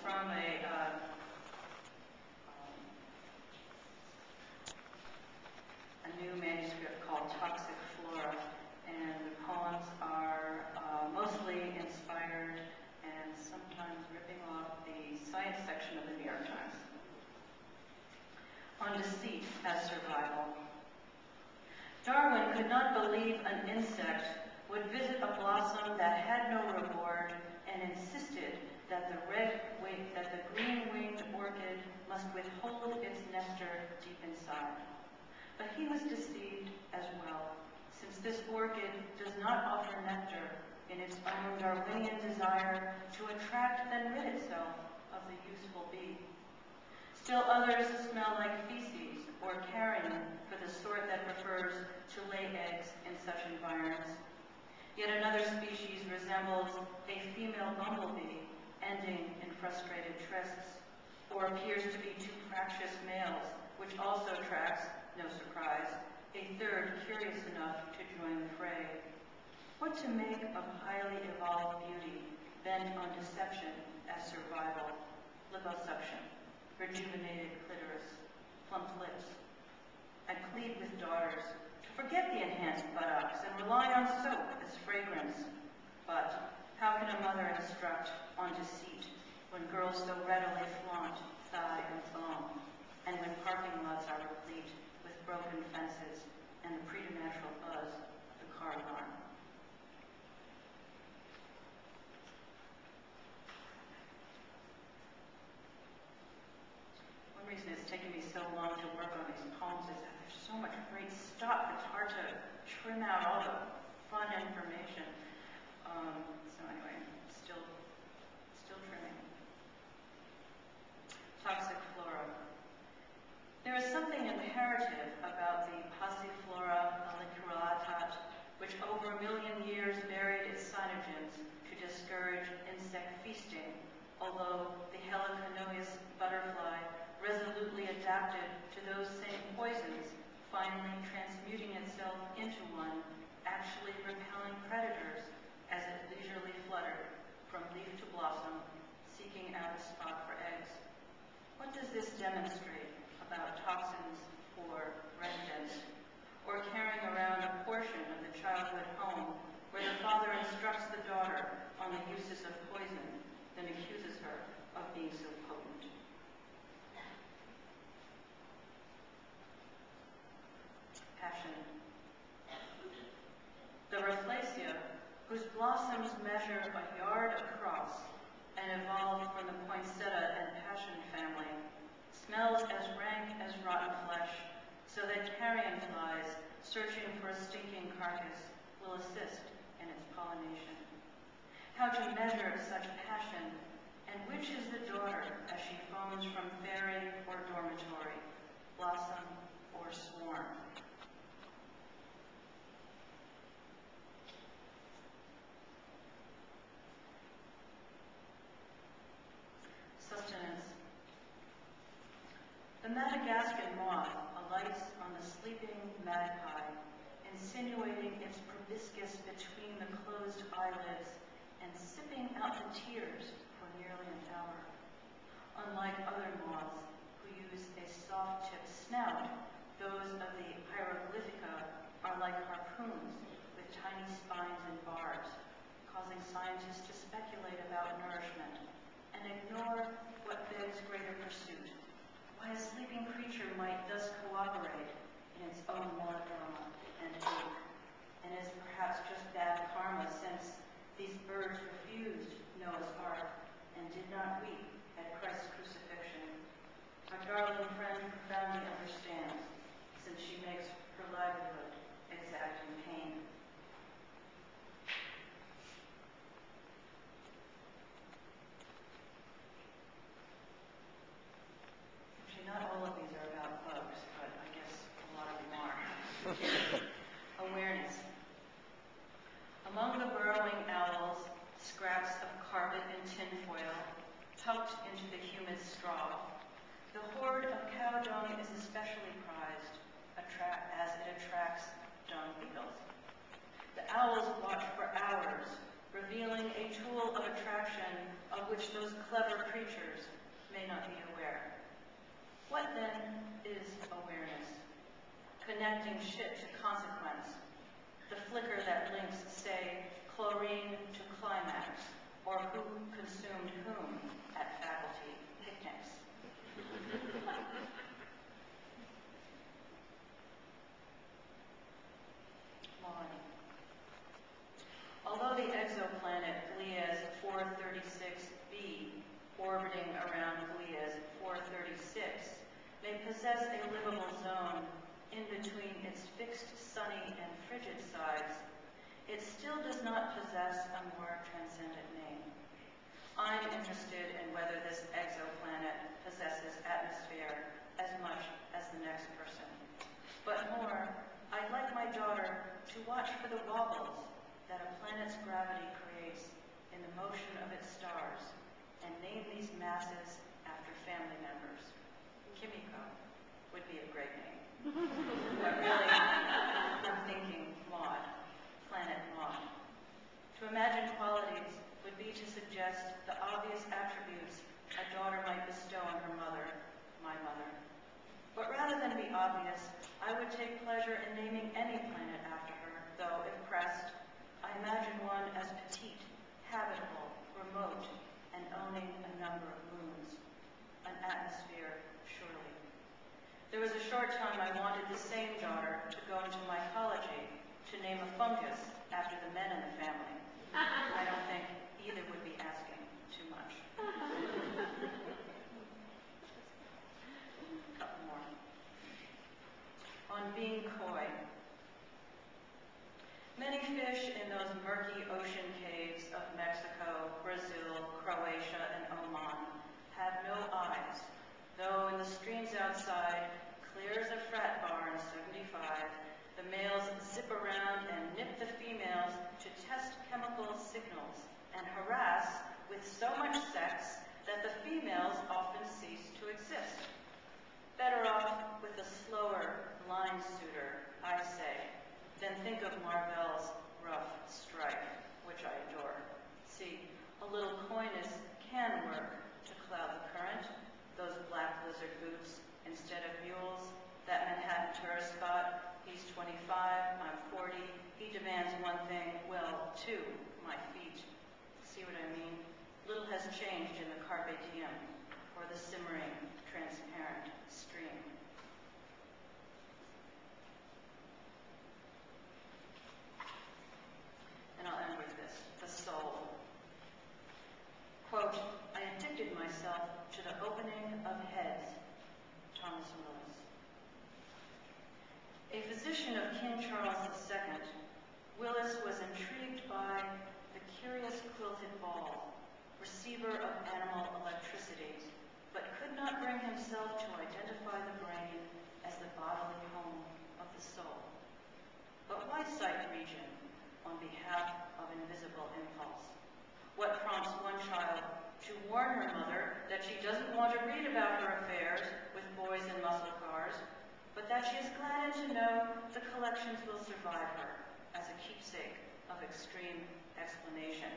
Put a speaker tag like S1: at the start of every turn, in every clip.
S1: from a new manuscript called Toxic Flora, and the poems are mostly inspired and sometimes ripping off the science section of the New York Times. On deceit as survival. Darwin could not believe an insect would visit a blossom that had no reward and insisted that the green-winged orchid must withhold its nectar deep inside. But he was deceived as well, since this orchid does not offer nectar in its own Darwinian desire to attract and rid itself of the useful bee. Still others smell like feces or carrion for the sort that prefers to lay eggs in such environs. Yet another species resembles a female bumblebee, ending in frustrated trysts, or appears to be two fractious males, which also attracts, no surprise, a third curious enough to join the fray. What to make of highly evolved beauty bent on deception as survival, liposuction, rejuvenated clitoris, plump lips, and plead with daughters to forget the enhanced buttocks and rely on soap as fragrance. But how can a mother instruct on deceit when girls so readily flaunt thigh and bone, and when parking lots are replete with broken fences and the preternatural buzz of the car alarm? One reason it's taken me so long to work on these poems is that there's so much great stuff. It's hard to trim out all the fun information. So anyway, still trimming. Toxic flora. There is something imperative about the Passiflora alliculata, which over a million years buried its cyanogens to discourage insect feasting, although the helicanoius butterfly resolutely adapted to those same poisons, finally transmuting itself into one, actually repelling predators as it leisurely fluttered from leaf to blossom, seeking out a spot for eggs. What does this demonstrate about toxins or residents, or carrying around a portion of the childhood home where the father instructs the daughter on the uses of poison, then accuses her of being so potent? Passion. The Rafflesia, whose blossoms measure a yard across and evolved from the poinsettia and passion family, smells as rank as rotten flesh, so that carrion flies searching for a stinking carcass will assist in its pollination. How to measure such passion, and which is the daughter as she foams from fairy or dormitory, blossom or swarm? Sustenance. The Madagascan moth alights on the sleeping magpie, insinuating its proboscis between the closed eyelids and sipping out the tears for nearly an hour. Unlike other moths who use a soft-tipped snout, those of the hieroglyphica are like harpoons with tiny spines and barbs, causing scientists to speculate about nourishment and ignore what begs greater pursuit, why a sleeping creature might thus cooperate in its own melodrama and ache, and is perhaps just bad karma since these birds refused Noah's Ark and did not weep at Christ's crucifixion. Our darling friend profoundly understands, since she makes her livelihood exacting pain. Not all of these are about bugs, but I guess a lot of them are. Awareness. Among the burrowing owls, scraps of carpet and tinfoil tucked into the humid straw, the hoard of cow dung is especially prized, as it attracts dung beetles. The owls watch for hours revealing a tool of attraction of which those clever creatures may not be aware. What then is awareness? Connecting shit to consequence. The flicker that links, say, chlorine to climax, or who consumed whom at faculty picnics. Although the exoplanet Gliese 436b, orbiting around Gliese 436, may possess a livable zone in between its fixed sunny and frigid sides, it still does not possess a more transcendent name. I'm interested in whether this exoplanet possesses atmosphere as much as the next person. But more, I'd like my daughter to watch for the wobbles that a planet's gravity creates in the motion of its stars, and name these masses after family members. Kimiko would be a great name. But really, I'm thinking Maud, Planet Maud. To imagine qualities would be to suggest the obvious attributes a daughter might bestow on her mother, my mother. But rather than be obvious, I would take pleasure in naming any planet after her, though, if pressed, I imagine one as petite, habitable, remote, and owning a number of moons. An atmosphere, surely. There was a short time I wanted the same daughter to go into mycology to name a fungus after the men in the family. I don't think either would be asking too much. A couple more. On being coy. Many fish in those murky ocean caves of Mexico, Brazil, Croatia, and Oman have no eyes, though in the streams outside, clear as a frat bar in 75, the males zip around and nip the females to test chemical signals and harass with so much sex that the females often cease to exist. Better off with a slower line suitor, I say, than think of Marvell's rough strife, which I adore. See, a little coyness can work to cloud the current, those black lizard boots instead of mules, that Manhattan tourist spot, he's 25, I'm 40, he demands one thing, well, two, my feet. See what I mean? Little has changed in the carpe diem, or the simmering, transparent stream. And I'll end with this, the soul. Quote, I addicted myself to the opening of heads, Thomas Willis. A physician of King Charles II, Willis was intrigued by the curious quilted ball, receiver of animal electricity, but could not bring himself to identify the brain as the bodily home of the soul. But why cite region on behalf of invisible impulse? What prompts one child to warn her mother that she doesn't want to read about her affairs with boys in muscle cars, but that she is glad to know the collections will survive her as a keepsake of extreme explanation,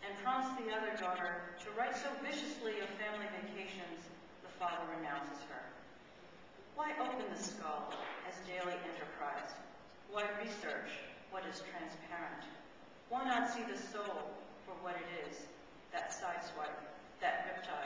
S1: and prompts the other daughter to write so viciously of family vacations the father renounces her? Why open the skull as daily enterprise? Why research what is transparent? Why not see the soul for what it is, that sideswipe, that riptide